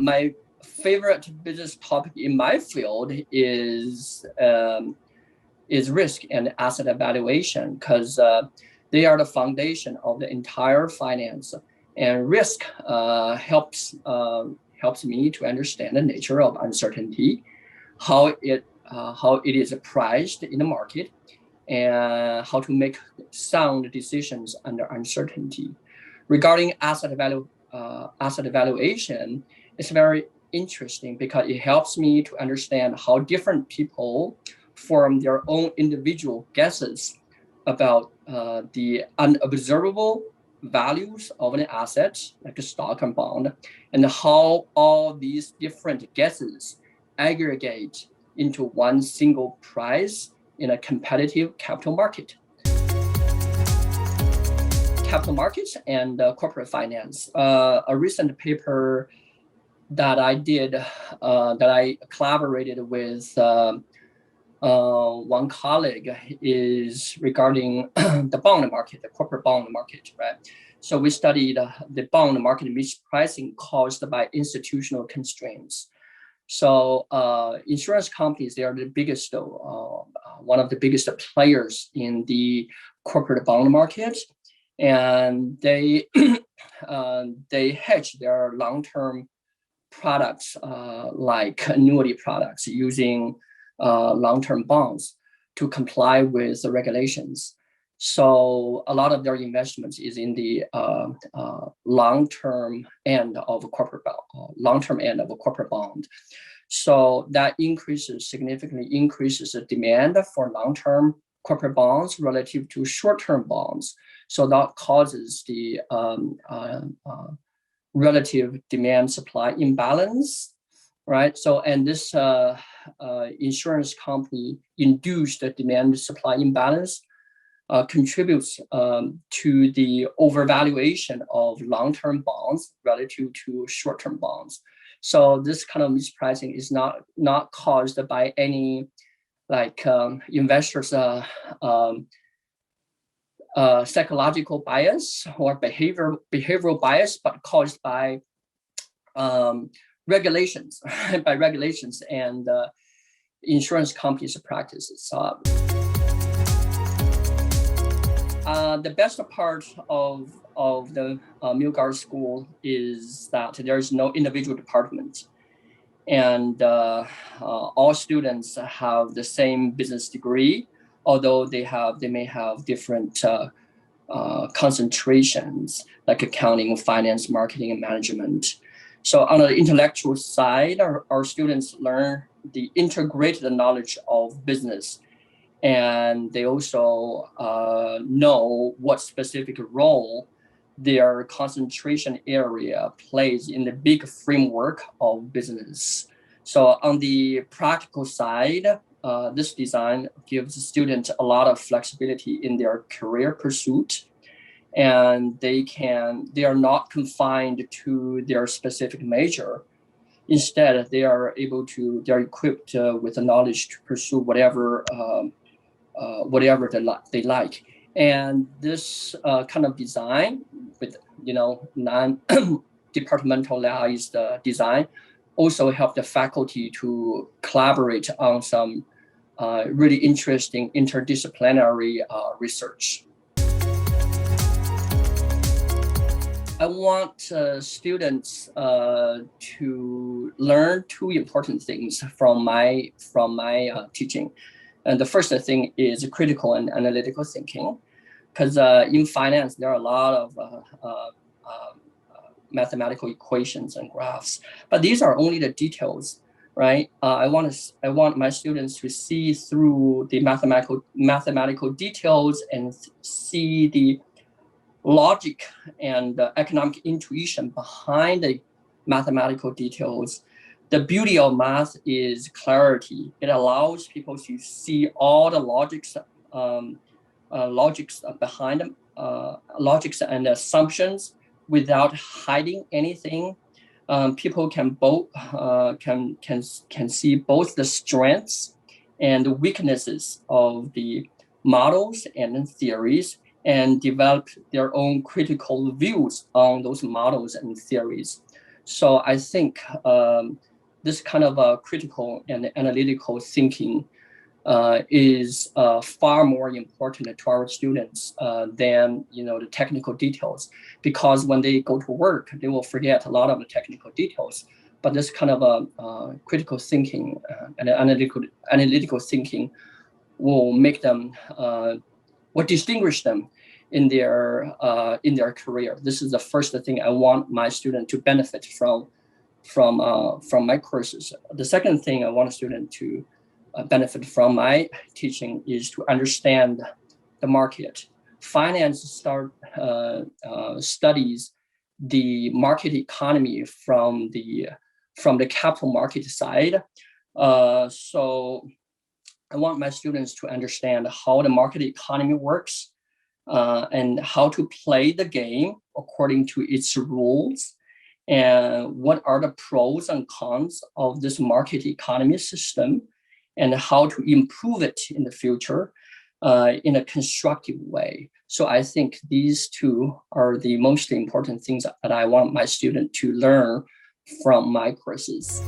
my favorite business topic in my field is risk and asset evaluation, because they are the foundation of the entire finance. And risk helps me to understand the nature of uncertainty, how it is priced in the market, and how to make sound decisions under uncertainty. Regarding asset evaluation, it's very interesting because it helps me to understand how different people form their own individual guesses about the unobservable values of an asset, like a stock and bond, and how all these different guesses aggregate into one single price in a competitive capital market. Capital markets and corporate finance. A recent paper that I did, that I collaborated with one colleague, is regarding the bond market, the corporate bond market, right? So we studied the bond market mispricing caused by institutional constraints. So insurance companies, they are the biggest, one of the biggest players in the corporate bond market, and they they hedge their long-term products like annuity products using long-term bonds to comply with the regulations. So a lot of their investments is in the long-term end of a corporate bond. So that significantly increases the demand for long-term corporate bonds relative to short-term bonds. So that causes the relative demand-supply imbalance, right? So, and this insurance company induced the demand-supply imbalance contributes to the overvaluation of long-term bonds relative to short-term bonds. So this kind of mispricing is not caused by any investors' psychological bias or behavioral bias, but caused by regulations, and insurance companies' practices. The best part of the Milgard School is that there is no individual department, and all students have the same business degree, although they may have different concentrations like accounting, finance, marketing, and management. So on the intellectual side, our students learn the integrated knowledge of business, and they also know what specific role their concentration area plays in the big framework of business. So on the practical side, this design gives students a lot of flexibility in their career pursuit, and they are not confined to their specific major. Instead, they are equipped with the knowledge to pursue whatever they like. And this kind of design with non-departmentalized design also help the faculty to collaborate on some really interesting interdisciplinary research. I want students to learn two important things from my teaching. And the first thing is critical and analytical thinking, because in finance, there are a lot of mathematical equations and graphs, but these are only the details, right? I want my students to see through the mathematical details and see the logic and economic intuition behind the mathematical details. The beauty of math is clarity. It allows people to see all the logics behind them, logics and assumptions without hiding anything. People can see both the strengths and the weaknesses of the models and theories, and develop their own critical views on those models and theories. So I think this kind of critical and analytical thinking is far more important to our students than the technical details, because when they go to work, they will forget a lot of the technical details. But this kind of critical thinking and analytical thinking will make them, will distinguish them in their career. This is the first thing I want my student to benefit from my courses. The second thing I want a student to benefit from my teaching is to understand the market. Finance studies the market economy from the capital market side. So I want my students to understand how the market economy works and how to play the game according to its rules, and what are the pros and cons of this market economy system, and how to improve it in the future in a constructive way. So I think these two are the most important things that I want my student to learn from my courses.